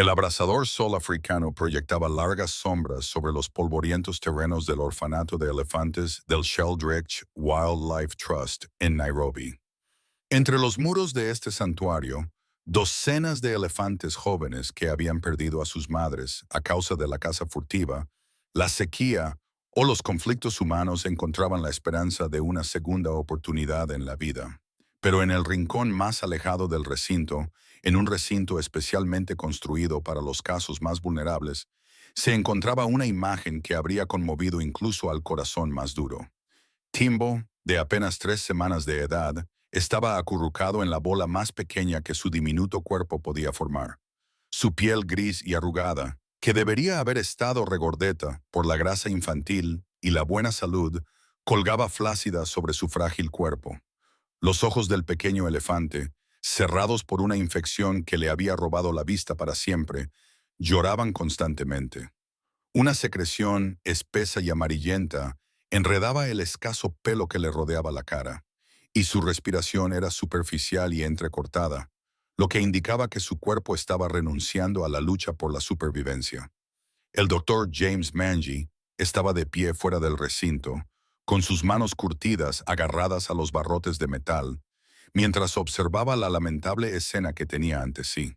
El abrasador sol africano proyectaba largas sombras sobre los polvorientos terrenos del orfanato de elefantes del Sheldrich Wildlife Trust en Nairobi. Entre los muros de este santuario, docenas de elefantes jóvenes que habían perdido a sus madres a causa de la caza furtiva, la sequía o los conflictos humanos encontraban la esperanza de una segunda oportunidad en la vida. Pero en el rincón más alejado del recinto, en un recinto especialmente construido para los casos más vulnerables, se encontraba una imagen que habría conmovido incluso al corazón más duro. Timbo, de apenas 3 semanas de edad, estaba acurrucado en la bola más pequeña que su diminuto cuerpo podía formar. Su piel gris y arrugada, que debería haber estado regordeta por la grasa infantil y la buena salud, colgaba flácida sobre su frágil cuerpo. Los ojos del pequeño elefante, cerrados por una infección que le había robado la vista para siempre, lloraban constantemente. Una secreción espesa y amarillenta enredaba el escaso pelo que le rodeaba la cara, y su respiración era superficial y entrecortada, lo que indicaba que su cuerpo estaba renunciando a la lucha por la supervivencia. El doctor James Manji estaba de pie fuera del recinto, con sus manos curtidas agarradas a los barrotes de metal, mientras observaba la lamentable escena que tenía ante sí.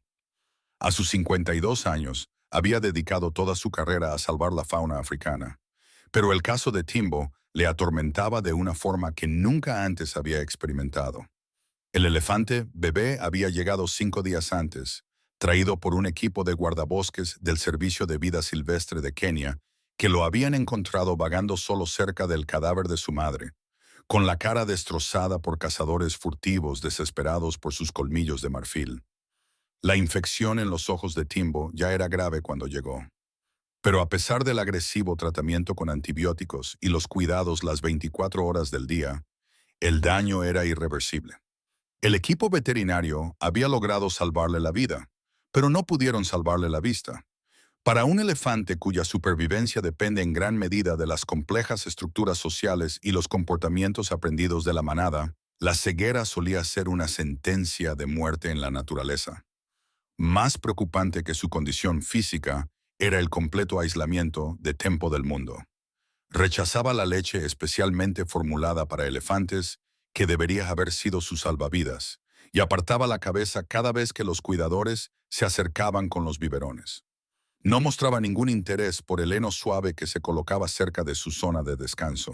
A sus 52 años, había dedicado toda su carrera a salvar la fauna africana, pero el caso de Timbo le atormentaba de una forma que nunca antes había experimentado. El elefante bebé había llegado 5 días antes, traído por un equipo de guardabosques del Servicio de Vida Silvestre de Kenia, que lo habían encontrado vagando solo cerca del cadáver de su madre, con la cara destrozada por cazadores furtivos desesperados por sus colmillos de marfil. La infección en los ojos de Timbo ya era grave cuando llegó. Pero a pesar del agresivo tratamiento con antibióticos y los cuidados las 24 horas del día, el daño era irreversible. El equipo veterinario había logrado salvarle la vida, pero no pudieron salvarle la vista. Para un elefante cuya supervivencia depende en gran medida de las complejas estructuras sociales y los comportamientos aprendidos de la manada, la ceguera solía ser una sentencia de muerte en la naturaleza. Más preocupante que su condición física era el completo aislamiento de Tempo del mundo. Rechazaba la leche especialmente formulada para elefantes, que debería haber sido su salvavidas, y apartaba la cabeza cada vez que los cuidadores se acercaban con los biberones. No mostraba ningún interés por el heno suave que se colocaba cerca de su zona de descanso,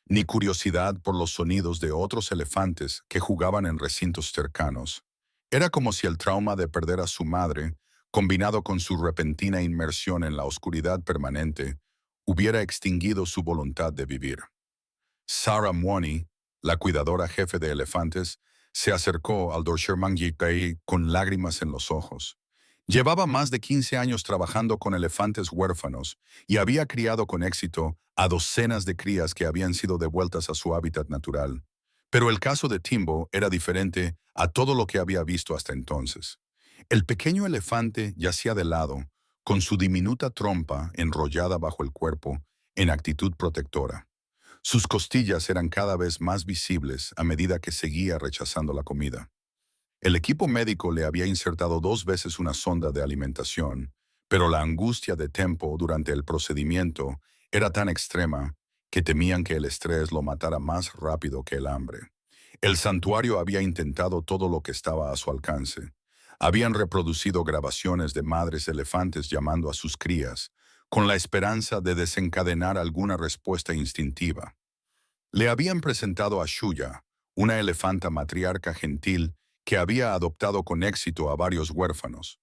ni curiosidad por los sonidos de otros elefantes que jugaban en recintos cercanos. Era como si el trauma de perder a su madre, combinado con su repentina inmersión en la oscuridad permanente, hubiera extinguido su voluntad de vivir. Sarah Mwani, la cuidadora jefe de elefantes, se acercó al Dr. Mangitai con lágrimas en los ojos. Llevaba más de 15 años trabajando con elefantes huérfanos y había criado con éxito a docenas de crías que habían sido devueltas a su hábitat natural. Pero el caso de Timbo era diferente a todo lo que había visto hasta entonces. El pequeño elefante yacía de lado, con su diminuta trompa enrollada bajo el cuerpo, en actitud protectora. Sus costillas eran cada vez más visibles a medida que seguía rechazando la comida. El equipo médico le había insertado 2 veces una sonda de alimentación, pero la angustia de Tempo durante el procedimiento era tan extrema que temían que el estrés lo matara más rápido que el hambre. El santuario había intentado todo lo que estaba a su alcance. Habían reproducido grabaciones de madres elefantes llamando a sus crías, con la esperanza de desencadenar alguna respuesta instintiva. Le habían presentado a Shuya, una elefanta matriarca gentil que había adoptado con éxito a varios huérfanos.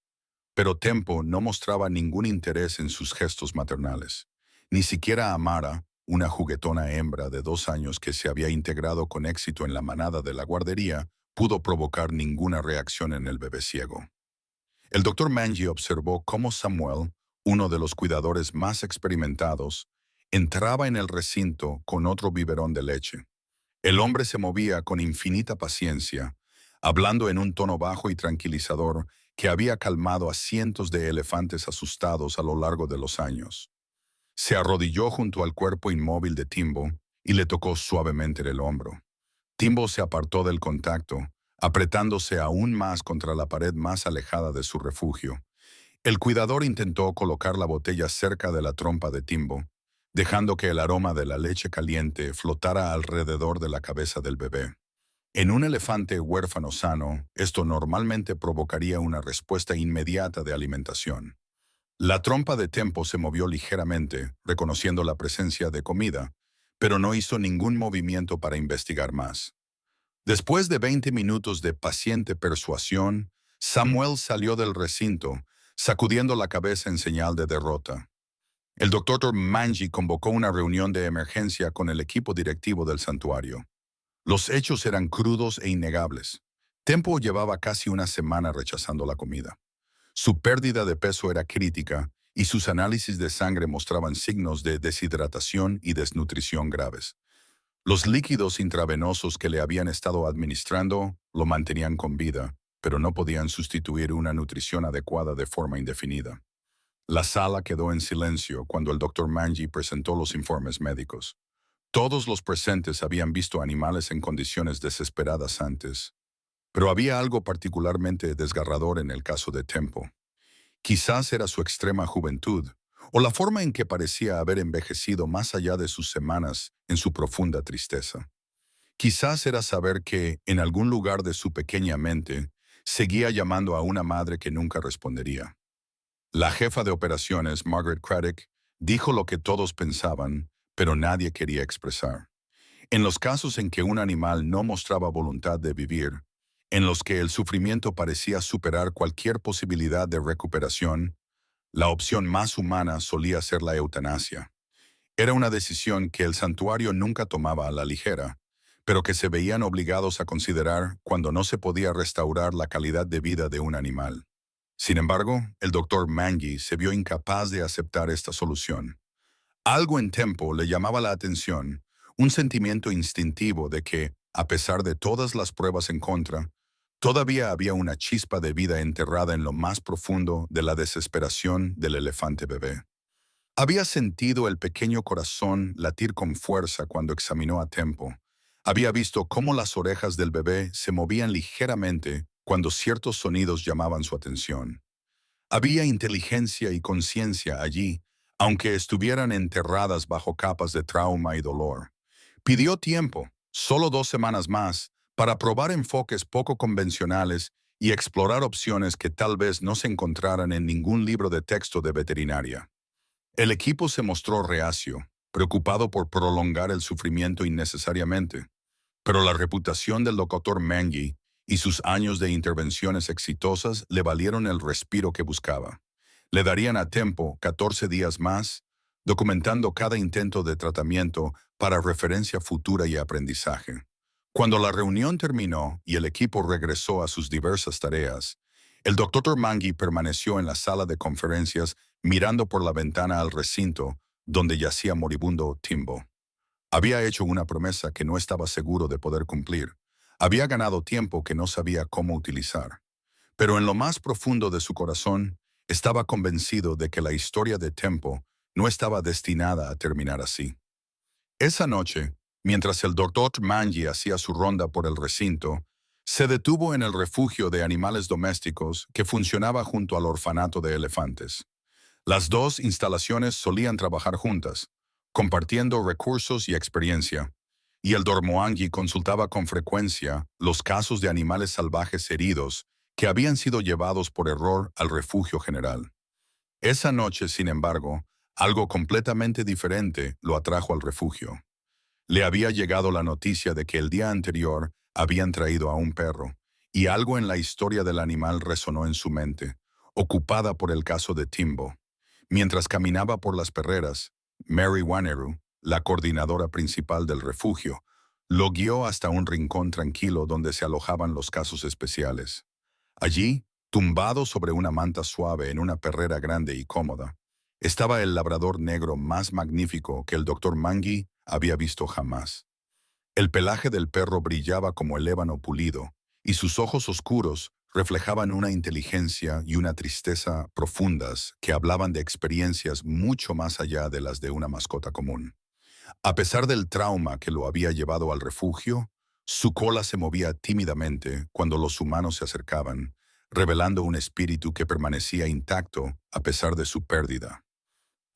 Pero Tempo no mostraba ningún interés en sus gestos maternales. Ni siquiera Amara, una juguetona hembra de 2 años que se había integrado con éxito en la manada de la guardería, pudo provocar ninguna reacción en el bebé ciego. El doctor Manji observó cómo Samuel, uno de los cuidadores más experimentados, entraba en el recinto con otro biberón de leche. El hombre se movía con infinita paciencia, hablando en un tono bajo y tranquilizador que había calmado a cientos de elefantes asustados a lo largo de los años. Se arrodilló junto al cuerpo inmóvil de Timbo y le tocó suavemente el hombro. Timbo se apartó del contacto, apretándose aún más contra la pared más alejada de su refugio, El cuidador intentó colocar la botella cerca de la trompa de Timbo, dejando que el aroma de la leche caliente flotara alrededor de la cabeza del bebé. En un elefante huérfano sano, esto normalmente provocaría una respuesta inmediata de alimentación. La trompa de Tempo se movió ligeramente, reconociendo la presencia de comida, pero no hizo ningún movimiento para investigar más. Después de 20 minutos de paciente persuasión, Samuel salió del recinto, sacudiendo la cabeza en señal de derrota. El doctor Manji convocó una reunión de emergencia con el equipo directivo del santuario. Los hechos eran crudos e innegables. Tempo llevaba casi una semana rechazando la comida. Su pérdida de peso era crítica y sus análisis de sangre mostraban signos de deshidratación y desnutrición graves. Los líquidos intravenosos que le habían estado administrando lo mantenían con vida, pero no podían sustituir una nutrición adecuada de forma indefinida. La sala quedó en silencio cuando el doctor Manji presentó los informes médicos. Todos los presentes habían visto animales en condiciones desesperadas antes, pero había algo particularmente desgarrador en el caso de Tempo. Quizás era su extrema juventud, o la forma en que parecía haber envejecido más allá de sus semanas en su profunda tristeza. Quizás era saber que, en algún lugar de su pequeña mente, seguía llamando a una madre que nunca respondería. La jefa de operaciones, Margaret Craddock, dijo lo que todos pensaban, pero nadie quería expresar. En los casos en que un animal no mostraba voluntad de vivir, en los que el sufrimiento parecía superar cualquier posibilidad de recuperación, la opción más humana solía ser la eutanasia. Era una decisión que el santuario nunca tomaba a la ligera, pero que se veían obligados a considerar cuando no se podía restaurar la calidad de vida de un animal. Sin embargo, el doctor Manji se vio incapaz de aceptar esta solución. Algo en Tempo le llamaba la atención, un sentimiento instintivo de que, a pesar de todas las pruebas en contra, todavía había una chispa de vida enterrada en lo más profundo de la desesperación del elefante bebé. Había sentido el pequeño corazón latir con fuerza cuando examinó a Tempo. Había visto cómo las orejas del bebé se movían ligeramente cuando ciertos sonidos llamaban su atención. Había inteligencia y conciencia allí, aunque estuvieran enterradas bajo capas de trauma y dolor. Pidió tiempo, solo 2 semanas más, para probar enfoques poco convencionales y explorar opciones que tal vez no se encontraran en ningún libro de texto de veterinaria. El equipo se mostró reacio, preocupado por prolongar el sufrimiento innecesariamente, pero la reputación del doctor Manji y sus años de intervenciones exitosas le valieron el respiro que buscaba. Le darían a Tempo 14 días más, documentando cada intento de tratamiento para referencia futura y aprendizaje. Cuando la reunión terminó y el equipo regresó a sus diversas tareas, el doctor Manji permaneció en la sala de conferencias mirando por la ventana al recinto donde yacía moribundo Timbo. Había hecho una promesa que no estaba seguro de poder cumplir. Había ganado tiempo que no sabía cómo utilizar. Pero en lo más profundo de su corazón, estaba convencido de que la historia de Tempo no estaba destinada a terminar así. Esa noche, mientras el doctor Manji hacía su ronda por el recinto, se detuvo en el refugio de animales domésticos que funcionaba junto al orfanato de elefantes. Las dos instalaciones solían trabajar juntas, compartiendo recursos y experiencia, y el Dormoangi consultaba con frecuencia los casos de animales salvajes heridos que habían sido llevados por error al refugio general. Esa noche, sin embargo, algo completamente diferente lo atrajo al refugio. Le había llegado la noticia de que el día anterior habían traído a un perro, y algo en la historia del animal resonó en su mente, ocupada por el caso de Timbo. Mientras caminaba por las perreras, Mary Wanneroo, la coordinadora principal del refugio, lo guió hasta un rincón tranquilo donde se alojaban los casos especiales. Allí, tumbado sobre una manta suave en una perrera grande y cómoda, estaba el labrador negro más magnífico que el doctor Manji había visto jamás. El pelaje del perro brillaba como el ébano pulido, y sus ojos oscuros reflejaban una inteligencia y una tristeza profundas que hablaban de experiencias mucho más allá de las de una mascota común. A pesar del trauma que lo había llevado al refugio, su cola se movía tímidamente cuando los humanos se acercaban, revelando un espíritu que permanecía intacto a pesar de su pérdida.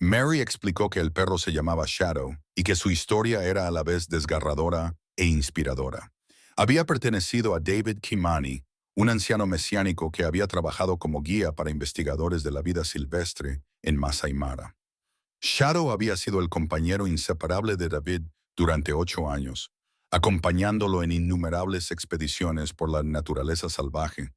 Mary explicó que el perro se llamaba Shadow y que su historia era a la vez desgarradora e inspiradora. Había pertenecido a David Kimani, un anciano mesiánico que había trabajado como guía para investigadores de la vida silvestre en Masai Mara. Shadow había sido el compañero inseparable de David durante 8 años, acompañándolo en innumerables expediciones por la naturaleza salvaje,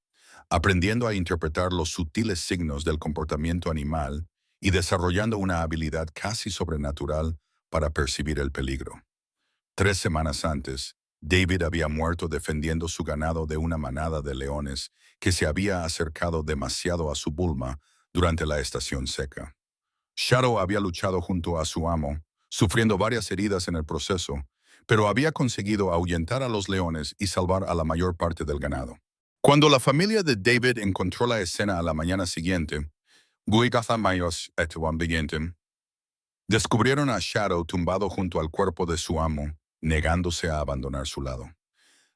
aprendiendo a interpretar los sutiles signos del comportamiento animal y desarrollando una habilidad casi sobrenatural para percibir el peligro. 3 semanas antes, David había muerto defendiendo su ganado de una manada de leones que se había acercado demasiado a su bulma durante la estación seca. Shadow había luchado junto a su amo, sufriendo varias heridas en el proceso, pero había conseguido ahuyentar a los leones y salvar a la mayor parte del ganado. Cuando la familia de David encontró la escena a la mañana siguiente, descubrieron a Shadow tumbado junto al cuerpo de su amo, negándose a abandonar su lado.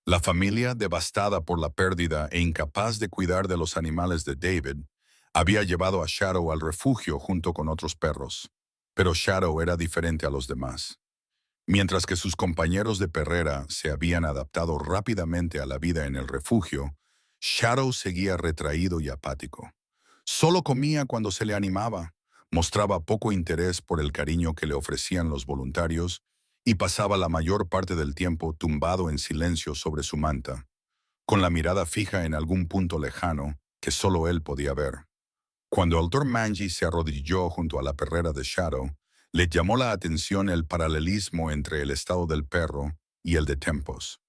La familia, devastada por la pérdida e incapaz de cuidar de los animales de David, había llevado a Shadow al refugio junto con otros perros. Pero Shadow era diferente a los demás. Mientras que sus compañeros de perrera se habían adaptado rápidamente a la vida en el refugio, Shadow seguía retraído y apático. Solo comía cuando se le animaba, mostraba poco interés por el cariño que le ofrecían los voluntarios y pasaba la mayor parte del tiempo tumbado en silencio sobre su manta, con la mirada fija en algún punto lejano que solo él podía ver. Cuando el Dr. Manji se arrodilló junto a la perrera de Shadow, le llamó la atención el paralelismo entre el estado del perro y el de Tempos.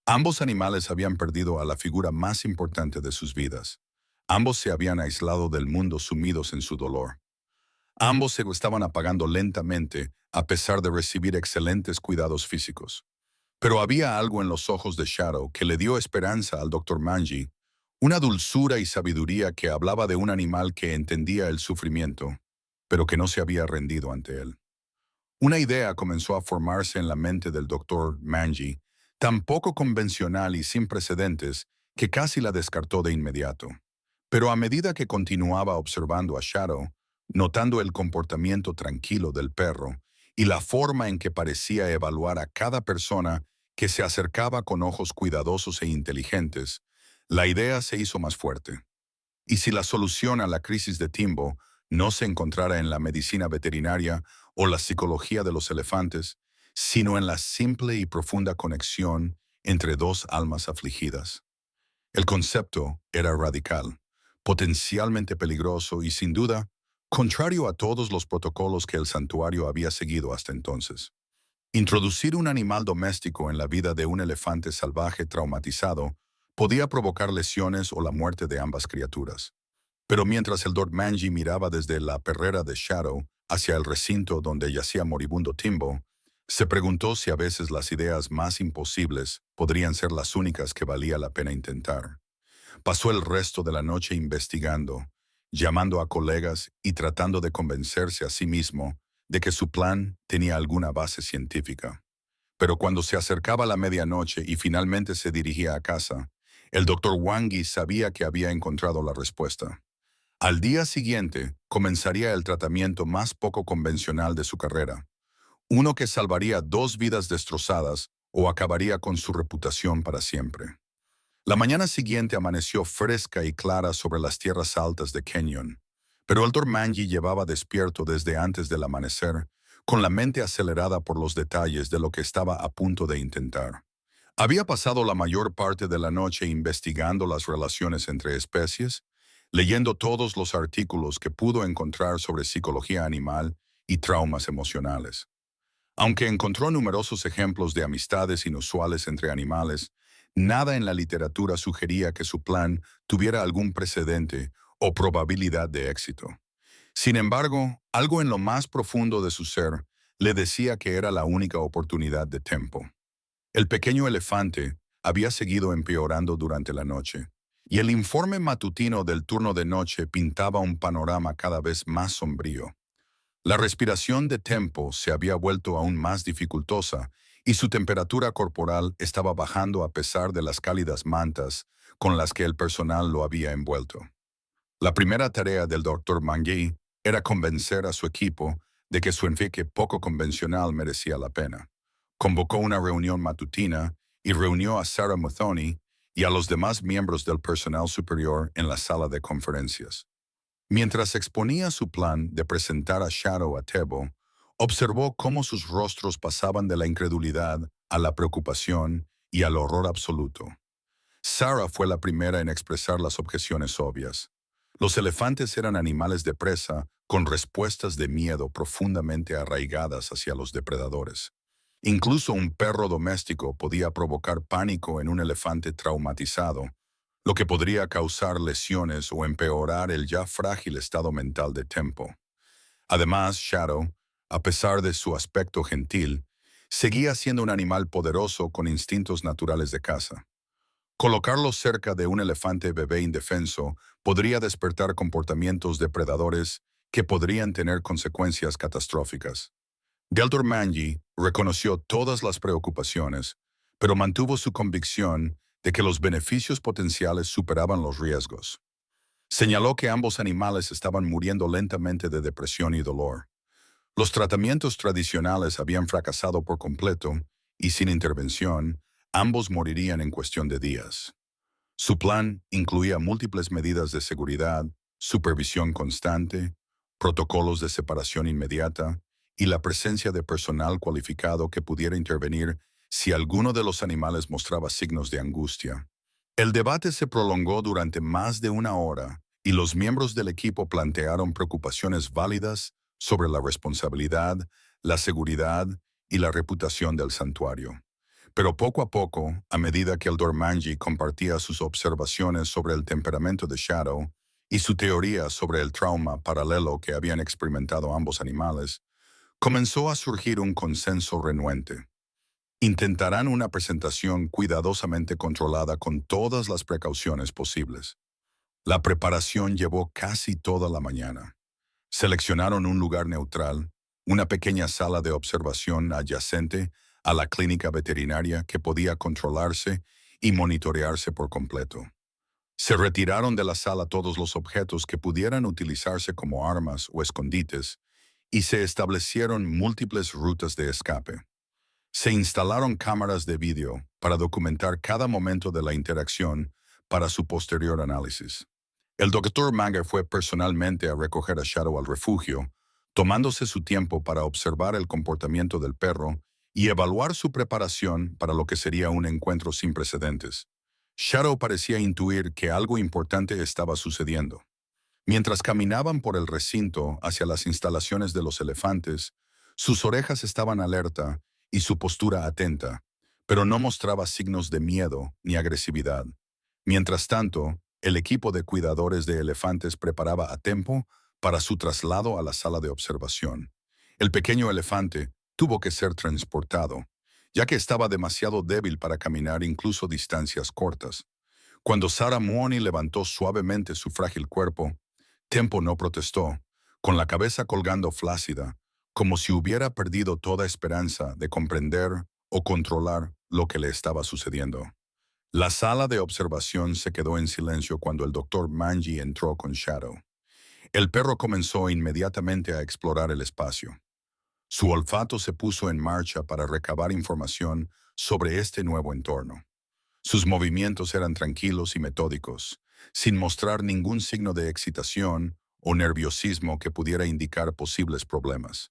Ambos animales habían perdido a la figura más importante de sus vidas. Ambos se habían aislado del mundo sumidos en su dolor. Ambos se estaban apagando lentamente a pesar de recibir excelentes cuidados físicos. Pero había algo en los ojos de Shadow que le dio esperanza al Dr. Manji, una dulzura y sabiduría que hablaba de un animal que entendía el sufrimiento, pero que no se había rendido ante él. Una idea comenzó a formarse en la mente del Dr. Manji, tan poco convencional y sin precedentes que casi la descartó de inmediato. Pero a medida que continuaba observando a Shadow, notando el comportamiento tranquilo del perro y la forma en que parecía evaluar a cada persona que se acercaba con ojos cuidadosos e inteligentes, la idea se hizo más fuerte. ¿Y si la solución a la crisis de Timbo no se encontrara en la medicina veterinaria o la psicología de los elefantes, sino en la simple y profunda conexión entre dos almas afligidas? El concepto era radical, potencialmente peligroso y, sin duda, contrario a todos los protocolos que el santuario había seguido hasta entonces. Introducir un animal doméstico en la vida de un elefante salvaje traumatizado podía provocar lesiones o la muerte de ambas criaturas. Pero mientras el Dr. Manji miraba desde la perrera de Shadow hacia el recinto donde yacía moribundo Timbo, se preguntó si a veces las ideas más imposibles podrían ser las únicas que valía la pena intentar. Pasó el resto de la noche investigando, llamando a colegas y tratando de convencerse a sí mismo de que su plan tenía alguna base científica. Pero cuando se acercaba la medianoche y finalmente se dirigía a casa, el Dr. Wangi sabía que había encontrado la respuesta. Al día siguiente comenzaría el tratamiento más poco convencional de su carrera, uno que salvaría 2 vidas destrozadas o acabaría con su reputación para siempre. La mañana siguiente amaneció fresca y clara sobre las tierras altas de Kenyon, pero el Dr. Manji llevaba despierto desde antes del amanecer, con la mente acelerada por los detalles de lo que estaba a punto de intentar. Había pasado la mayor parte de la noche investigando las relaciones entre especies, leyendo todos los artículos que pudo encontrar sobre psicología animal y traumas emocionales. Aunque encontró numerosos ejemplos de amistades inusuales entre animales, nada en la literatura sugería que su plan tuviera algún precedente o probabilidad de éxito. Sin embargo, algo en lo más profundo de su ser le decía que era la única oportunidad de Tempo. El pequeño elefante había seguido empeorando durante la noche, y el informe matutino del turno de noche pintaba un panorama cada vez más sombrío. La respiración de Tempo se había vuelto aún más dificultosa y su temperatura corporal estaba bajando a pesar de las cálidas mantas con las que el personal lo había envuelto. La primera tarea del Dr. Mangui era convencer a su equipo de que su enfoque poco convencional merecía la pena. Convocó una reunión matutina y reunió a Sarah Muthoni y a los demás miembros del personal superior en la sala de conferencias. Mientras exponía su plan de presentar a Shadow a Tebo, observó cómo sus rostros pasaban de la incredulidad a la preocupación y al horror absoluto. Sarah fue la primera en expresar las objeciones obvias. Los elefantes eran animales de presa con respuestas de miedo profundamente arraigadas hacia los depredadores. Incluso un perro doméstico podía provocar pánico en un elefante traumatizado, lo que podría causar lesiones o empeorar el ya frágil estado mental de Tempo. Además, Shadow, a pesar de su aspecto gentil, seguía siendo un animal poderoso con instintos naturales de caza. Colocarlo cerca de un elefante bebé indefenso podría despertar comportamientos depredadores que podrían tener consecuencias catastróficas. Dr. Manji reconoció todas las preocupaciones, pero mantuvo su convicción de que los beneficios potenciales superaban los riesgos. Señaló que ambos animales estaban muriendo lentamente de depresión y dolor. Los tratamientos tradicionales habían fracasado por completo y sin intervención, ambos morirían en cuestión de días. Su plan incluía múltiples medidas de seguridad, supervisión constante, protocolos de separación inmediata y la presencia de personal cualificado que pudiera intervenir si alguno de los animales mostraba signos de angustia. El debate se prolongó durante más de una hora y los miembros del equipo plantearon preocupaciones válidas sobre la responsabilidad, la seguridad y la reputación del santuario. Pero poco a poco, a medida que el Dormanji compartía sus observaciones sobre el temperamento de Shadow y su teoría sobre el trauma paralelo que habían experimentado ambos animales, comenzó a surgir un consenso renuente. Intentarán una presentación cuidadosamente controlada con todas las precauciones posibles. La preparación llevó casi toda la mañana. Seleccionaron un lugar neutral, una pequeña sala de observación adyacente a la clínica veterinaria que podía controlarse y monitorearse por completo. Se retiraron de la sala todos los objetos que pudieran utilizarse como armas o escondites y se establecieron múltiples rutas de escape. Se instalaron cámaras de vídeo para documentar cada momento de la interacción para su posterior análisis. El doctor Manger fue personalmente a recoger a Shadow al refugio, tomándose su tiempo para observar el comportamiento del perro y evaluar su preparación para lo que sería un encuentro sin precedentes. Shadow parecía intuir que algo importante estaba sucediendo. Mientras caminaban por el recinto hacia las instalaciones de los elefantes, sus orejas estaban alerta y su postura atenta, pero no mostraba signos de miedo ni agresividad. Mientras tanto, el equipo de cuidadores de elefantes preparaba a tiempo para su traslado a la sala de observación. El pequeño elefante tuvo que ser transportado, ya que estaba demasiado débil para caminar incluso distancias cortas. Cuando Sarah Mooney levantó suavemente su frágil cuerpo, Tempo no protestó, con la cabeza colgando flácida, como si hubiera perdido toda esperanza de comprender o controlar lo que le estaba sucediendo. La sala de observación se quedó en silencio cuando el doctor Manji entró con Shadow. El perro comenzó inmediatamente a explorar el espacio. Su olfato se puso en marcha para recabar información sobre este nuevo entorno. Sus movimientos eran tranquilos y metódicos, sin mostrar ningún signo de excitación o nerviosismo que pudiera indicar posibles problemas.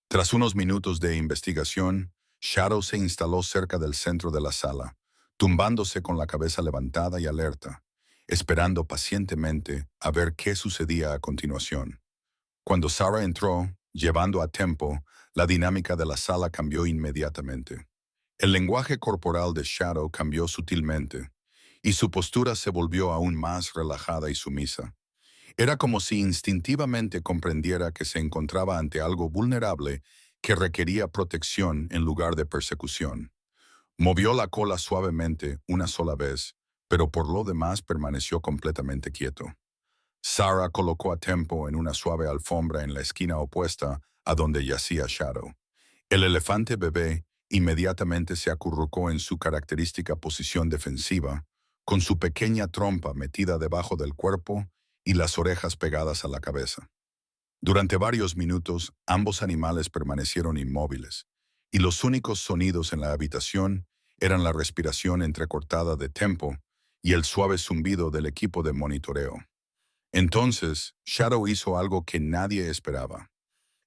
Tras unos minutos de investigación, Shadow se instaló cerca del centro de la sala, tumbándose con la cabeza levantada y alerta, esperando pacientemente a ver qué sucedía a continuación. Cuando Sarah entró, llevando a Tempo, la dinámica de la sala cambió inmediatamente. El lenguaje corporal de Shadow cambió sutilmente, y su postura se volvió aún más relajada y sumisa. Era como si instintivamente comprendiera que se encontraba ante algo vulnerable que requería protección en lugar de persecución. Movió la cola suavemente una sola vez, pero por lo demás permaneció completamente quieto. Sarah colocó a Tempo en una suave alfombra en la esquina opuesta a donde yacía Shadow. El elefante bebé inmediatamente se acurrucó en su característica posición defensiva, con su pequeña trompa metida debajo del cuerpo y las orejas pegadas a la cabeza. Durante varios minutos, ambos animales permanecieron inmóviles, y los únicos sonidos en la habitación eran la respiración entrecortada de Tempo y el suave zumbido del equipo de monitoreo. Entonces, Shadow hizo algo que nadie esperaba.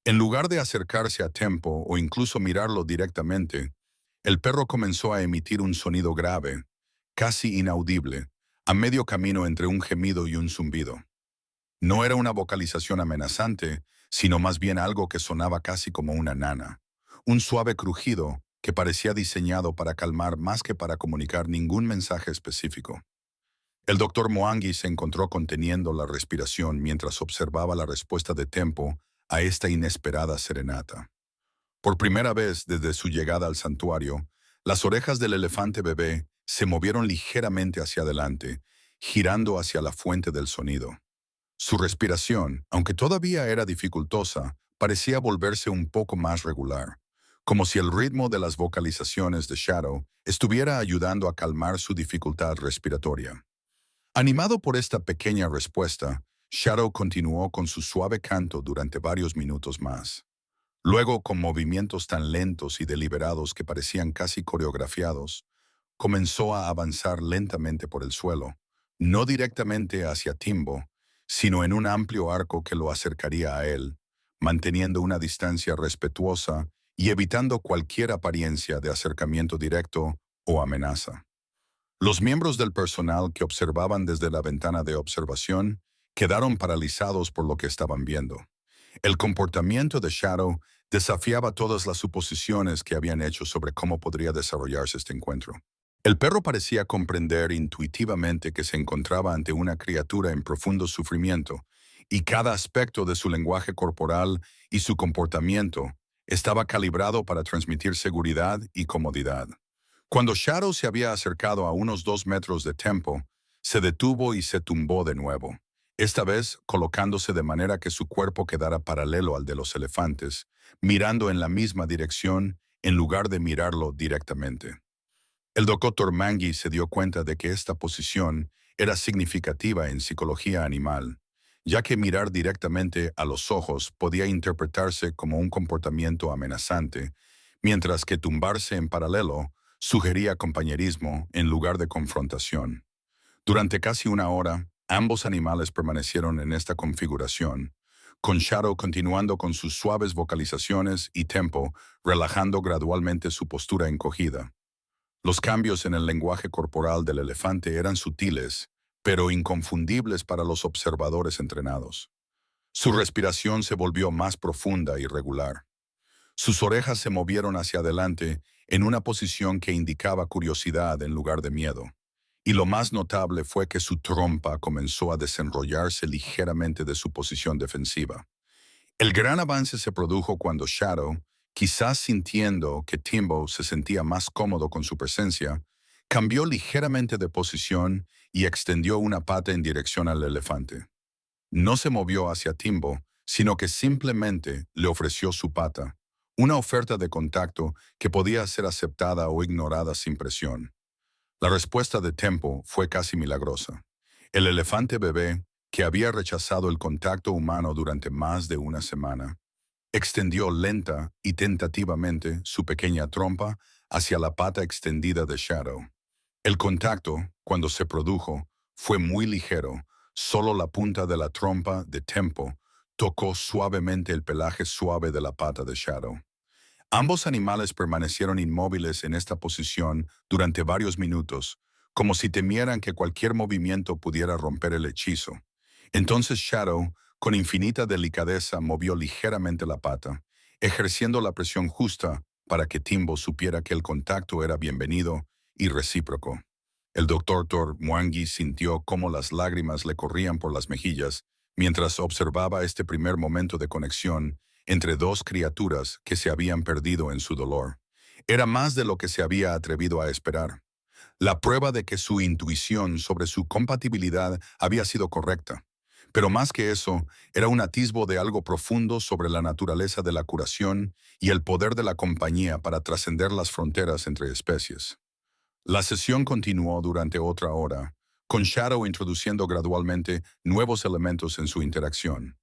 En lugar de acercarse a Tempo o incluso mirarlo directamente, el perro comenzó a emitir un sonido grave, casi inaudible, a medio camino entre un gemido y un zumbido. No era una vocalización amenazante, sino más bien algo que sonaba casi como una nana. Un suave crujido que parecía diseñado para calmar más que para comunicar ningún mensaje específico. El doctor Mwangi se encontró conteniendo la respiración mientras observaba la respuesta de Tempo a esta inesperada serenata. Por primera vez desde su llegada al santuario, las orejas del elefante bebé se movieron ligeramente hacia adelante, girando hacia la fuente del sonido. Su respiración, aunque todavía era dificultosa, parecía volverse un poco más regular, como si el ritmo de las vocalizaciones de Shadow estuviera ayudando a calmar su dificultad respiratoria. Animado por esta pequeña respuesta, Shadow continuó con su suave canto durante varios minutos más. Luego, con movimientos tan lentos y deliberados que parecían casi coreografiados, comenzó a avanzar lentamente por el suelo, no directamente hacia Timbo, sino en un amplio arco que lo acercaría a él, manteniendo una distancia respetuosa y evitando cualquier apariencia de acercamiento directo o amenaza. Los miembros del personal que observaban desde la ventana de observación quedaron paralizados por lo que estaban viendo. El comportamiento de Shadow desafiaba todas las suposiciones que habían hecho sobre cómo podría desarrollarse este encuentro. El perro parecía comprender intuitivamente que se encontraba ante una criatura en profundo sufrimiento, y cada aspecto de su lenguaje corporal y su comportamiento estaba calibrado para transmitir seguridad y comodidad. Cuando Shadow se había acercado a unos 2 metros de Tempo, se detuvo y se tumbó de nuevo, esta vez colocándose de manera que su cuerpo quedara paralelo al de los elefantes, mirando en la misma dirección en lugar de mirarlo directamente. El doctor Mwangi se dio cuenta de que esta posición era significativa en psicología animal, ya que mirar directamente a los ojos podía interpretarse como un comportamiento amenazante, mientras que tumbarse en paralelo sugería compañerismo en lugar de confrontación. Durante casi una hora, ambos animales permanecieron en esta configuración, con Shadow continuando con sus suaves vocalizaciones y Tempo relajando gradualmente su postura encogida. Los cambios en el lenguaje corporal del elefante eran sutiles, pero inconfundibles para los observadores entrenados. Su respiración se volvió más profunda y regular. Sus orejas se movieron hacia adelante en una posición que indicaba curiosidad en lugar de miedo. Y lo más notable fue que su trompa comenzó a desenrollarse ligeramente de su posición defensiva. El gran avance se produjo cuando Shadow, quizás sintiendo que Timbo se sentía más cómodo con su presencia, cambió ligeramente de posición y extendió una pata en dirección al elefante. No se movió hacia Timbo, sino que simplemente le ofreció su pata, una oferta de contacto que podía ser aceptada o ignorada sin presión. La respuesta de Tempo fue casi milagrosa. El elefante bebé, que había rechazado el contacto humano durante más de una semana, extendió lenta y tentativamente su pequeña trompa hacia la pata extendida de Shadow. El contacto, cuando se produjo, fue muy ligero. Solo la punta de la trompa de Tempo tocó suavemente el pelaje suave de la pata de Shadow. Ambos animales permanecieron inmóviles en esta posición durante varios minutos, como si temieran que cualquier movimiento pudiera romper el hechizo. Entonces Shadow, con infinita delicadeza, movió ligeramente la pata, ejerciendo la presión justa para que Timbo supiera que el contacto era bienvenido y recíproco. El doctor Mwangi sintió cómo las lágrimas le corrían por las mejillas mientras observaba este primer momento de conexión entre dos criaturas que se habían perdido en su dolor. Era más de lo que se había atrevido a esperar. La prueba de que su intuición sobre su compatibilidad había sido correcta. Pero más que eso, era un atisbo de algo profundo sobre la naturaleza de la curación y el poder de la compañía para trascender las fronteras entre especies. La sesión continuó durante otra hora, con Shadow introduciendo gradualmente nuevos elementos en su interacción.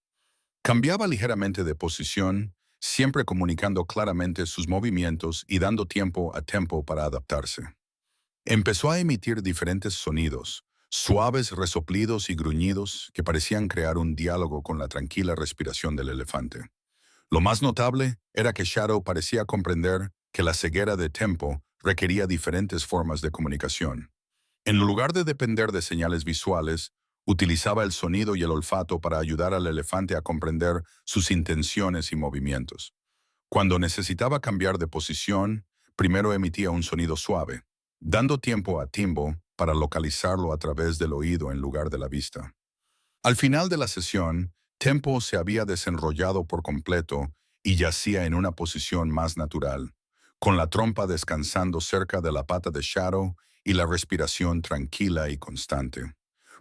Cambiaba ligeramente de posición, siempre comunicando claramente sus movimientos y dando tiempo a tiempo para adaptarse. Empezó a emitir diferentes sonidos, suaves resoplidos y gruñidos que parecían crear un diálogo con la tranquila respiración del elefante. Lo más notable era que Shadow parecía comprender que la ceguera de Tempo requería diferentes formas de comunicación. En lugar de depender de señales visuales, utilizaba el sonido y el olfato para ayudar al elefante a comprender sus intenciones y movimientos. Cuando necesitaba cambiar de posición, primero emitía un sonido suave, dando tiempo a Timbo para localizarlo a través del oído en lugar de la vista. Al final de la sesión, Tempo se había desenrollado por completo y yacía en una posición más natural, con la trompa descansando cerca de la pata de Shadow y la respiración tranquila y constante.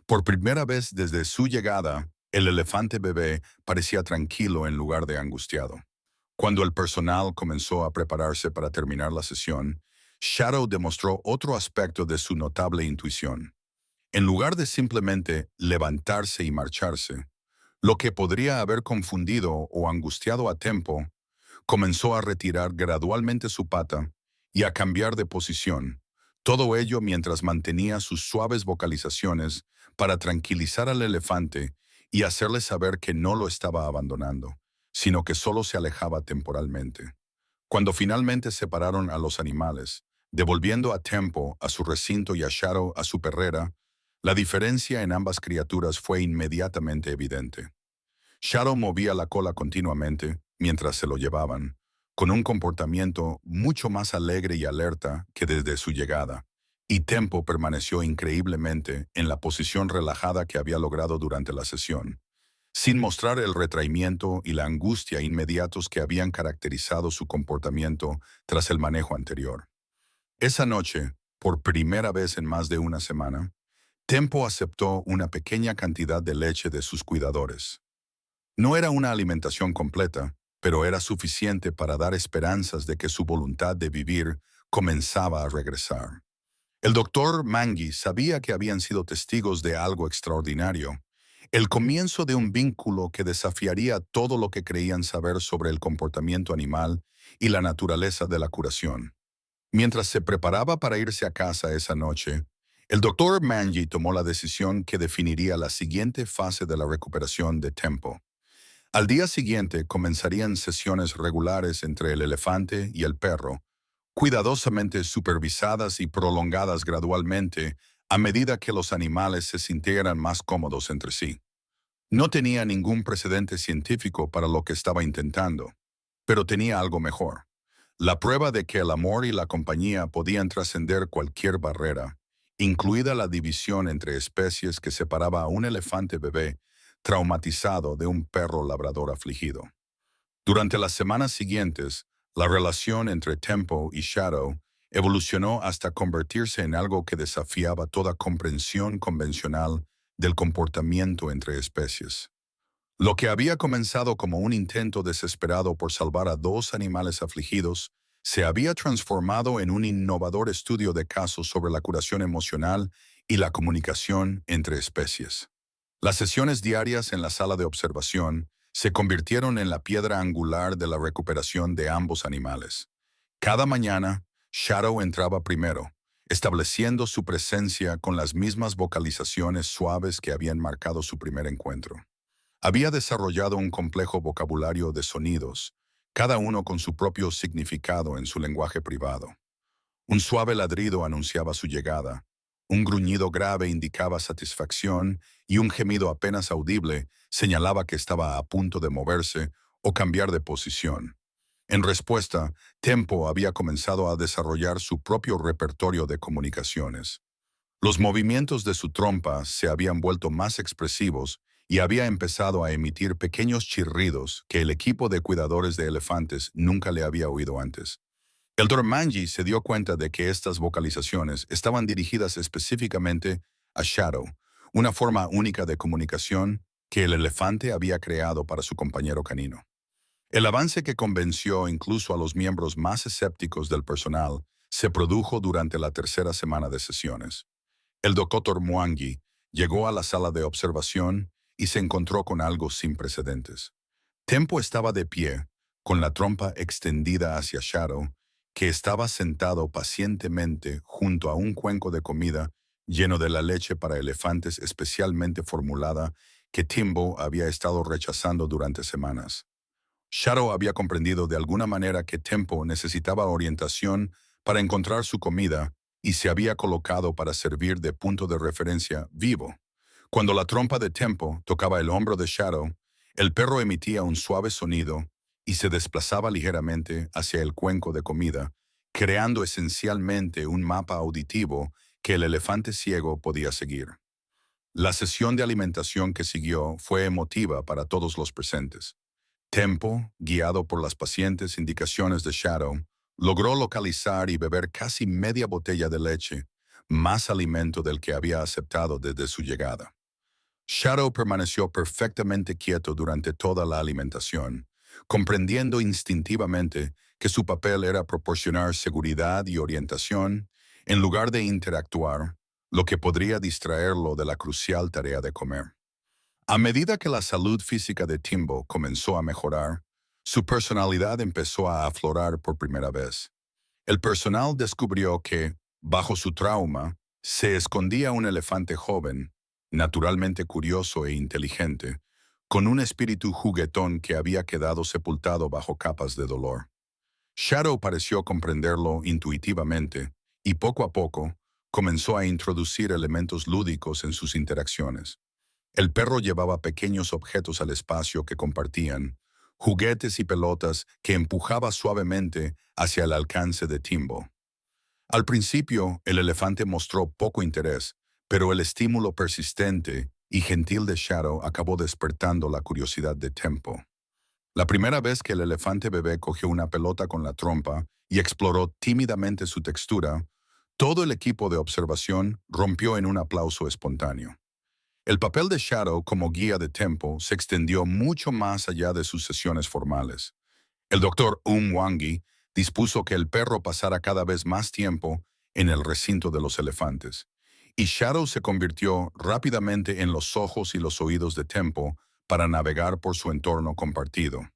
Por primera vez desde su llegada, el elefante bebé parecía tranquilo en lugar de angustiado. Cuando el personal comenzó a prepararse para terminar la sesión, Shadow demostró otro aspecto de su notable intuición. En lugar de simplemente levantarse y marcharse, lo que podría haber confundido o angustiado a Tempo, comenzó a retirar gradualmente su pata y a cambiar de posición, todo ello mientras mantenía sus suaves vocalizaciones para tranquilizar al elefante y hacerle saber que no lo estaba abandonando, sino que solo se alejaba temporalmente. Cuando finalmente separaron a los animales, devolviendo a Tempo a su recinto y a Shadow a su perrera, la diferencia en ambas criaturas fue inmediatamente evidente. Shadow movía la cola continuamente mientras se lo llevaban, con un comportamiento mucho más alegre y alerta que desde su llegada, y Tempo permaneció increíblemente en la posición relajada que había logrado durante la sesión, sin mostrar el retraimiento y la angustia inmediatos que habían caracterizado su comportamiento tras el manejo anterior. Esa noche, por primera vez en más de una semana, Tempo aceptó una pequeña cantidad de leche de sus cuidadores. No era una alimentación completa, pero era suficiente para dar esperanzas de que su voluntad de vivir comenzaba a regresar. El doctor Mangi sabía que habían sido testigos de algo extraordinario, el comienzo de un vínculo que desafiaría todo lo que creían saber sobre el comportamiento animal y la naturaleza de la curación. Mientras se preparaba para irse a casa esa noche, el doctor Mangi tomó la decisión que definiría la siguiente fase de la recuperación de Tempo. Al día siguiente comenzarían sesiones regulares entre el elefante y el perro, cuidadosamente supervisadas y prolongadas gradualmente a medida que los animales se sintieran más cómodos entre sí. No tenía ningún precedente científico para lo que estaba intentando, pero tenía algo mejor. La prueba de que el amor y la compañía podían trascender cualquier barrera, incluida la división entre especies que separaba a un elefante bebé traumatizado de un perro labrador afligido. Durante las semanas siguientes, la relación entre Tempo y Shadow evolucionó hasta convertirse en algo que desafiaba toda comprensión convencional del comportamiento entre especies. Lo que había comenzado como un intento desesperado por salvar a dos animales afligidos, se había transformado en un innovador estudio de casos sobre la curación emocional y la comunicación entre especies. Las sesiones diarias en la sala de observación se convirtieron en la piedra angular de la recuperación de ambos animales. Cada mañana, Shadow entraba primero, estableciendo su presencia con las mismas vocalizaciones suaves que habían marcado su primer encuentro. Había desarrollado un complejo vocabulario de sonidos, cada uno con su propio significado en su lenguaje privado. Un suave ladrido anunciaba su llegada, un gruñido grave indicaba satisfacción y un gemido apenas audible señalaba que estaba a punto de moverse o cambiar de posición. En respuesta, Tempo había comenzado a desarrollar su propio repertorio de comunicaciones. Los movimientos de su trompa se habían vuelto más expresivos y había empezado a emitir pequeños chirridos que el equipo de cuidadores de elefantes nunca le había oído antes. El Dr. Mangi se dio cuenta de que estas vocalizaciones estaban dirigidas específicamente a Shadow, una forma única de comunicación que el elefante había creado para su compañero canino. El avance que convenció incluso a los miembros más escépticos del personal se produjo durante la tercera semana de sesiones. El doctor Mwangi llegó a la sala de observación y se encontró con algo sin precedentes. Tempo estaba de pie, con la trompa extendida hacia Shadow, que estaba sentado pacientemente junto a un cuenco de comida lleno de la leche para elefantes especialmente formulada que Timbo había estado rechazando durante semanas. Shadow había comprendido de alguna manera que Tempo necesitaba orientación para encontrar su comida y se había colocado para servir de punto de referencia vivo. Cuando la trompa de Tempo tocaba el hombro de Shadow, el perro emitía un suave sonido y se desplazaba ligeramente hacia el cuenco de comida, creando esencialmente un mapa auditivo que el elefante ciego podía seguir. La sesión de alimentación que siguió fue emotiva para todos los presentes. Tempo, guiado por las pacientes indicaciones de Shadow, logró localizar y beber casi media botella de leche, más alimento del que había aceptado desde su llegada. Shadow permaneció perfectamente quieto durante toda la alimentación, comprendiendo instintivamente que su papel era proporcionar seguridad y orientación en lugar de interactuar, lo que podría distraerlo de la crucial tarea de comer. A medida que la salud física de Timbo comenzó a mejorar, su personalidad empezó a aflorar por primera vez. El personal descubrió que, bajo su trauma, se escondía un elefante joven, naturalmente curioso e inteligente, con un espíritu juguetón que había quedado sepultado bajo capas de dolor. Shadow pareció comprenderlo intuitivamente y poco a poco comenzó a introducir elementos lúdicos en sus interacciones. El perro llevaba pequeños objetos al espacio que compartían, juguetes y pelotas que empujaba suavemente hacia el alcance de Timbo. Al principio, el elefante mostró poco interés, pero el estímulo persistente y gentil de Shadow acabó despertando la curiosidad de Tempo. La primera vez que el elefante bebé cogió una pelota con la trompa y exploró tímidamente su textura, todo el equipo de observación rompió en un aplauso espontáneo. El papel de Shadow como guía de Tempo se extendió mucho más allá de sus sesiones formales. El doctor Mwangi dispuso que el perro pasara cada vez más tiempo en el recinto de los elefantes, y Shadow se convirtió rápidamente en los ojos y los oídos de Tempo para navegar por su entorno compartido.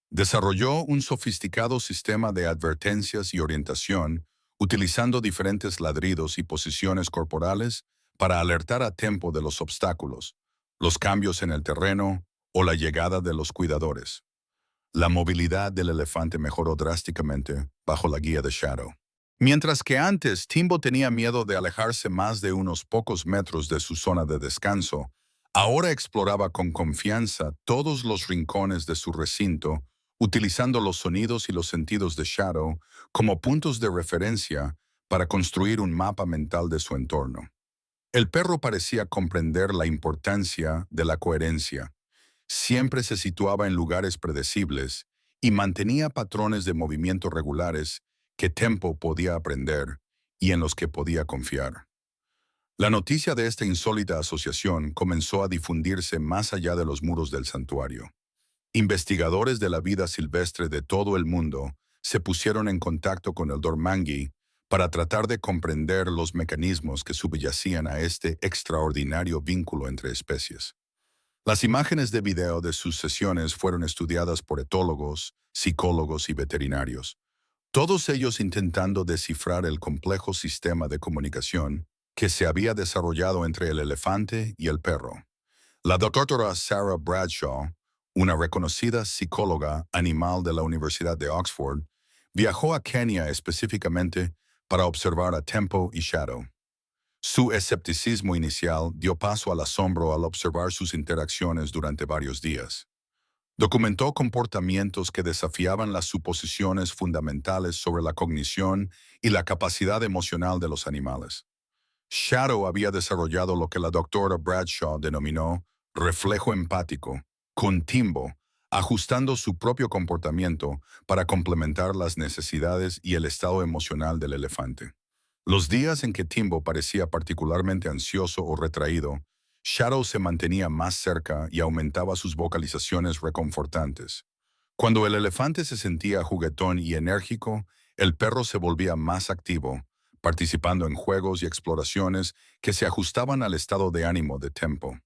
Desarrolló un sofisticado sistema de advertencias y orientación, utilizando diferentes ladridos y posiciones corporales para alertar a Tempo de los obstáculos, los cambios en el terreno o la llegada de los cuidadores. La movilidad del elefante mejoró drásticamente bajo la guía de Shadow. Mientras que antes Timbo tenía miedo de alejarse más de unos pocos metros de su zona de descanso, ahora exploraba con confianza todos los rincones de su recinto, utilizando los sonidos y los sentidos de Shadow como puntos de referencia para construir un mapa mental de su entorno. El perro parecía comprender la importancia de la coherencia. Siempre se situaba en lugares predecibles y mantenía patrones de movimiento regulares que Tempo podía aprender y en los que podía confiar. La noticia de esta insólita asociación comenzó a difundirse más allá de los muros del santuario. Investigadores de la vida silvestre de todo el mundo se pusieron en contacto con el Dormangi para tratar de comprender los mecanismos que subyacían a este extraordinario vínculo entre especies. Las imágenes de video de sus sesiones fueron estudiadas por etólogos, psicólogos y veterinarios, todos ellos intentando descifrar el complejo sistema de comunicación que se había desarrollado entre el elefante y el perro. La doctora Sarah Bradshaw, una reconocida psicóloga animal de la Universidad de Oxford, viajó a Kenia específicamente para observar a Tempo y Shadow. Su escepticismo inicial dio paso al asombro al observar sus interacciones durante varios días. Documentó comportamientos que desafiaban las suposiciones fundamentales sobre la cognición y la capacidad emocional de los animales. Shadow había desarrollado lo que la doctora Bradshaw denominó reflejo empático, con Timbo, ajustando su propio comportamiento para complementar las necesidades y el estado emocional del elefante. Los días en que Timbo parecía particularmente ansioso o retraído, Shadow se mantenía más cerca y aumentaba sus vocalizaciones reconfortantes. Cuando el elefante se sentía juguetón y enérgico, el perro se volvía más activo, participando en juegos y exploraciones que se ajustaban al estado de ánimo de Tempo.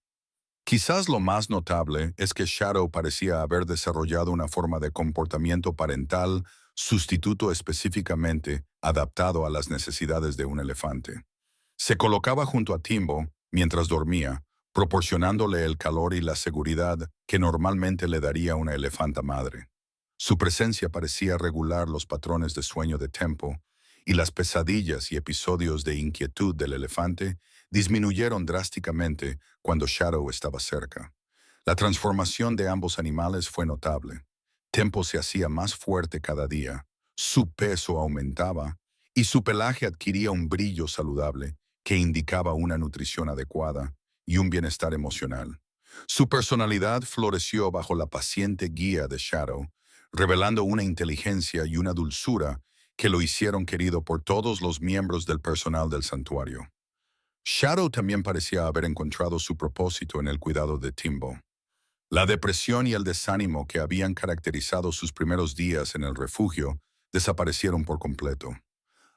Quizás lo más notable es que Shadow parecía haber desarrollado una forma de comportamiento parental sustituto específicamente adaptado a las necesidades de un elefante. Se colocaba junto a Timbo mientras dormía, proporcionándole el calor y la seguridad que normalmente le daría una elefanta madre. Su presencia parecía regular los patrones de sueño de Tempo, y las pesadillas y episodios de inquietud del elefante disminuyeron drásticamente cuando Shadow estaba cerca. La transformación de ambos animales fue notable. Tempo se hacía más fuerte cada día, su peso aumentaba y su pelaje adquiría un brillo saludable que indicaba una nutrición adecuada y un bienestar emocional. Su personalidad floreció bajo la paciente guía de Shadow, revelando una inteligencia y una dulzura que lo hicieron querido por todos los miembros del personal del santuario. Shadow también parecía haber encontrado su propósito en el cuidado de Timbo. La depresión y el desánimo que habían caracterizado sus primeros días en el refugio desaparecieron por completo.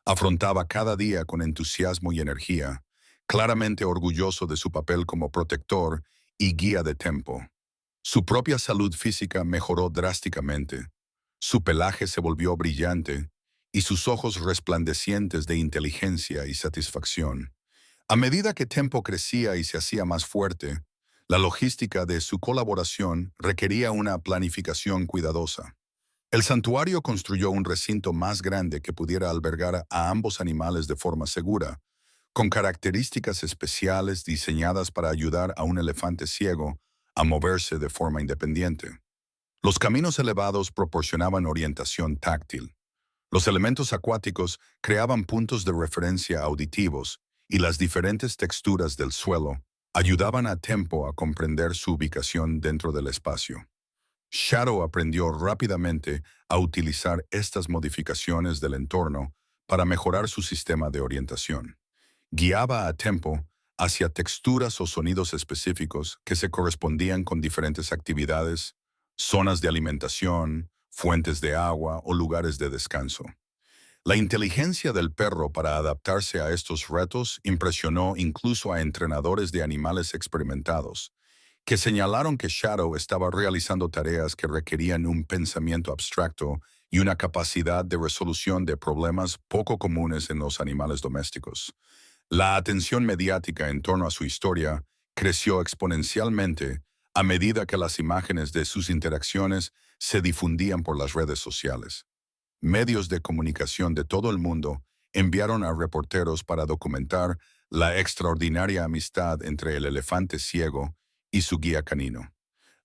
Afrontaba cada día con entusiasmo y energía, claramente orgulloso de su papel como protector y guía de Tempo. Su propia salud física mejoró drásticamente. Su pelaje se volvió brillante y sus ojos resplandecientes de inteligencia y satisfacción. A medida que Tempo crecía y se hacía más fuerte, la logística de su colaboración requería una planificación cuidadosa. El santuario construyó un recinto más grande que pudiera albergar a ambos animales de forma segura, con características especiales diseñadas para ayudar a un elefante ciego a moverse de forma independiente. Los caminos elevados proporcionaban orientación táctil. Los elementos acuáticos creaban puntos de referencia auditivos y las diferentes texturas del suelo ayudaban a Tempo a comprender su ubicación dentro del espacio. Shadow aprendió rápidamente a utilizar estas modificaciones del entorno para mejorar su sistema de orientación. Guiaba a Tempo hacia texturas o sonidos específicos que se correspondían con diferentes actividades, zonas de alimentación, fuentes de agua o lugares de descanso. La inteligencia del perro para adaptarse a estos retos impresionó incluso a entrenadores de animales experimentados, que señalaron que Shadow estaba realizando tareas que requerían un pensamiento abstracto y una capacidad de resolución de problemas poco comunes en los animales domésticos. La atención mediática en torno a su historia creció exponencialmente a medida que las imágenes de sus interacciones se difundían por las redes sociales. Medios de comunicación de todo el mundo enviaron a reporteros para documentar la extraordinaria amistad entre el elefante ciego y su guía canino.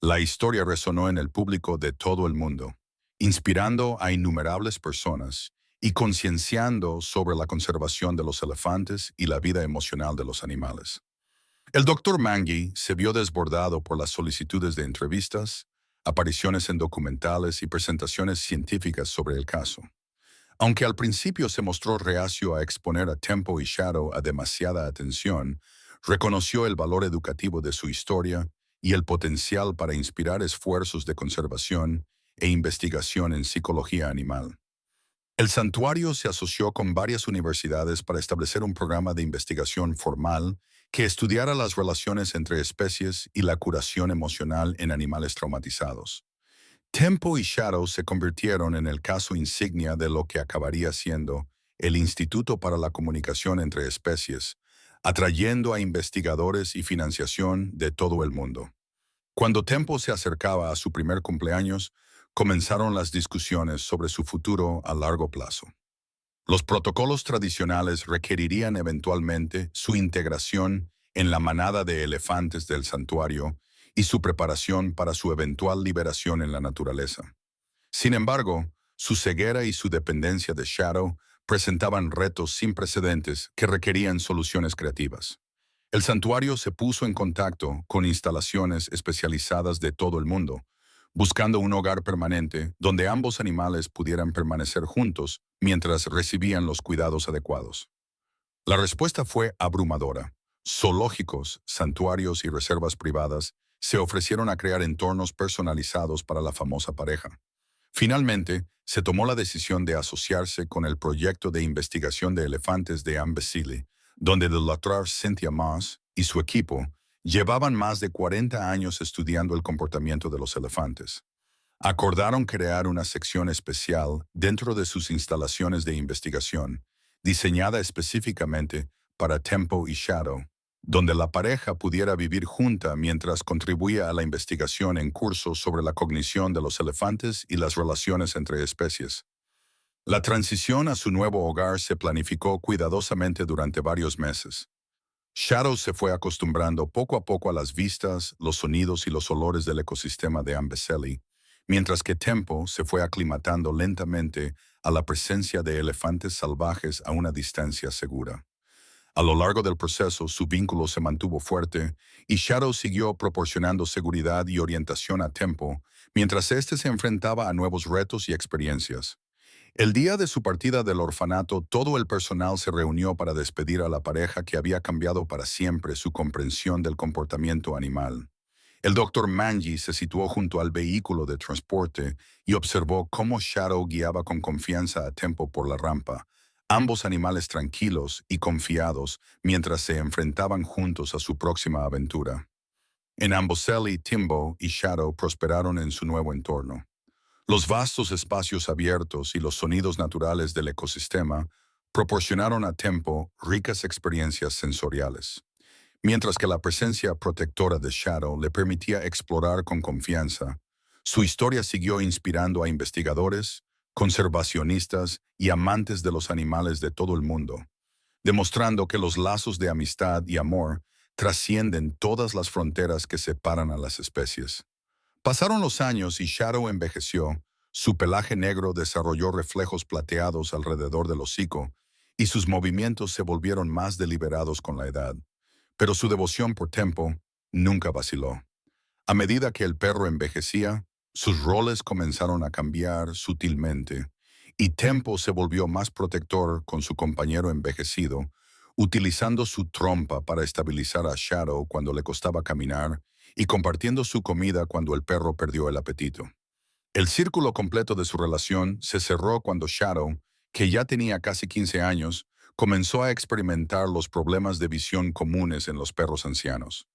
La historia resonó en el público de todo el mundo, inspirando a innumerables personas y concienciando sobre la conservación de los elefantes y la vida emocional de los animales. El doctor Mangi se vio desbordado por las solicitudes de entrevistas, apariciones en documentales y presentaciones científicas sobre el caso. Aunque al principio se mostró reacio a exponer a Tempo y Shadow a demasiada atención, reconoció el valor educativo de su historia y el potencial para inspirar esfuerzos de conservación e investigación en psicología animal. El santuario se asoció con varias universidades para establecer un programa de investigación formal que estudiara las relaciones entre especies y la curación emocional en animales traumatizados. Tempo y Shadow se convirtieron en el caso insignia de lo que acabaría siendo el Instituto para la Comunicación entre Especies, atrayendo a investigadores y financiación de todo el mundo. Cuando Tempo se acercaba a su primer cumpleaños, comenzaron las discusiones sobre su futuro a largo plazo. Los protocolos tradicionales requerirían eventualmente su integración en la manada de elefantes del santuario y su preparación para su eventual liberación en la naturaleza. Sin embargo, su ceguera y su dependencia de Shadow presentaban retos sin precedentes que requerían soluciones creativas. El santuario se puso en contacto con instalaciones especializadas de todo el mundo, buscando un hogar permanente donde ambos animales pudieran permanecer juntos mientras recibían los cuidados adecuados. La respuesta fue abrumadora. Zoológicos, santuarios y reservas privadas se ofrecieron a crear entornos personalizados para la famosa pareja. Finalmente, se tomó la decisión de asociarse con el proyecto de investigación de elefantes de Amboseli, donde la doctora Cynthia Moss y su equipo llevaban más de 40 años estudiando el comportamiento de los elefantes. Acordaron crear una sección especial dentro de sus instalaciones de investigación, diseñada específicamente para Tempo y Shadow, donde la pareja pudiera vivir junta mientras contribuía a la investigación en curso sobre la cognición de los elefantes y las relaciones entre especies. La transición a su nuevo hogar se planificó cuidadosamente durante varios meses. Shadow se fue acostumbrando poco a poco a las vistas, los sonidos y los olores del ecosistema de Amboseli, mientras que Tempo se fue aclimatando lentamente a la presencia de elefantes salvajes a una distancia segura. A lo largo del proceso, su vínculo se mantuvo fuerte y Shadow siguió proporcionando seguridad y orientación a Tempo, mientras éste se enfrentaba a nuevos retos y experiencias. El día de su partida del orfanato, todo el personal se reunió para despedir a la pareja que había cambiado para siempre su comprensión del comportamiento animal. El doctor Manji se situó junto al vehículo de transporte y observó cómo Shadow guiaba con confianza a Tempo por la rampa, ambos animales tranquilos y confiados mientras se enfrentaban juntos a su próxima aventura. En Amboseli, Timbo y Shadow prosperaron en su nuevo entorno. Los vastos espacios abiertos y los sonidos naturales del ecosistema proporcionaron a Tempo ricas experiencias sensoriales, mientras que la presencia protectora de Shadow le permitía explorar con confianza. Su historia siguió inspirando a investigadores, conservacionistas y amantes de los animales de todo el mundo, demostrando que los lazos de amistad y amor trascienden todas las fronteras que separan a las especies. Pasaron los años y Shadow envejeció, su pelaje negro desarrolló reflejos plateados alrededor del hocico y sus movimientos se volvieron más deliberados con la edad. Pero su devoción por Tempo nunca vaciló. A medida que el perro envejecía, sus roles comenzaron a cambiar sutilmente, y Tempo se volvió más protector con su compañero envejecido, utilizando su trompa para estabilizar a Shadow cuando le costaba caminar y compartiendo su comida cuando el perro perdió el apetito. El círculo completo de su relación se cerró cuando Shadow, que ya tenía casi 15 años, comenzó a experimentar los problemas de visión comunes en los perros ancianos.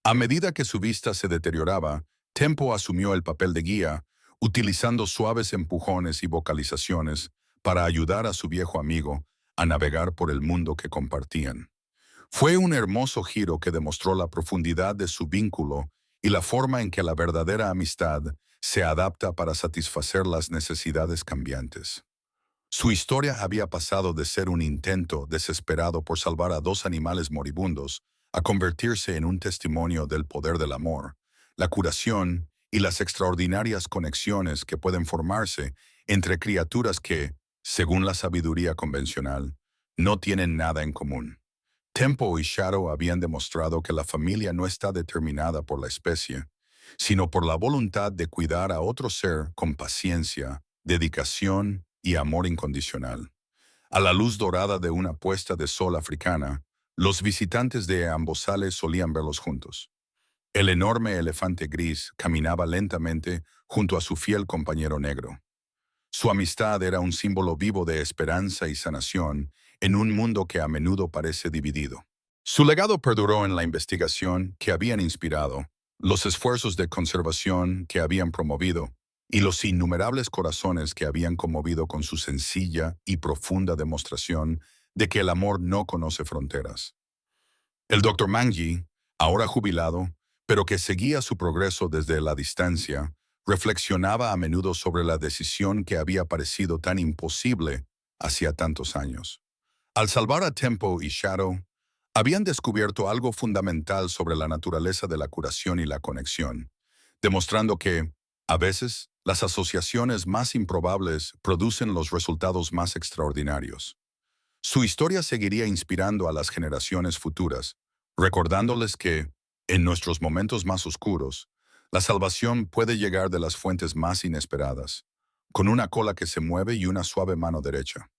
A medida que su vista se deterioraba, Tempo asumió el papel de guía, utilizando suaves empujones y vocalizaciones para ayudar a su viejo amigo a navegar por el mundo que compartían. Fue un hermoso giro que demostró la profundidad de su vínculo y la forma en que la verdadera amistad se adapta para satisfacer las necesidades cambiantes. Su historia había pasado de ser un intento desesperado por salvar a dos animales moribundos a convertirse en un testimonio del poder del amor, la curación y las extraordinarias conexiones que pueden formarse entre criaturas que, según la sabiduría convencional, no tienen nada en común. Tempo y Shadow habían demostrado que la familia no está determinada por la especie, sino por la voluntad de cuidar a otro ser con paciencia, dedicación y amor incondicional. A la luz dorada de una puesta de sol africana, los visitantes de Amboseli solían verlos juntos. El enorme elefante gris caminaba lentamente junto a su fiel compañero negro. Su amistad era un símbolo vivo de esperanza y sanación en un mundo que a menudo parece dividido. Su legado perduró en la investigación que habían inspirado, los esfuerzos de conservación que habían promovido y los innumerables corazones que habían conmovido con su sencilla y profunda demostración de que el amor no conoce fronteras. El Dr. Manji, ahora jubilado, pero que seguía su progreso desde la distancia, reflexionaba a menudo sobre la decisión que había parecido tan imposible hacía tantos años. Al salvar a Tempo y Shadow, habían descubierto algo fundamental sobre la naturaleza de la curación y la conexión, demostrando que, a veces, las asociaciones más improbables producen los resultados más extraordinarios. Su historia seguiría inspirando a las generaciones futuras, recordándoles que, en nuestros momentos más oscuros, la salvación puede llegar de las fuentes más inesperadas, con una cola que se mueve y una suave mano derecha.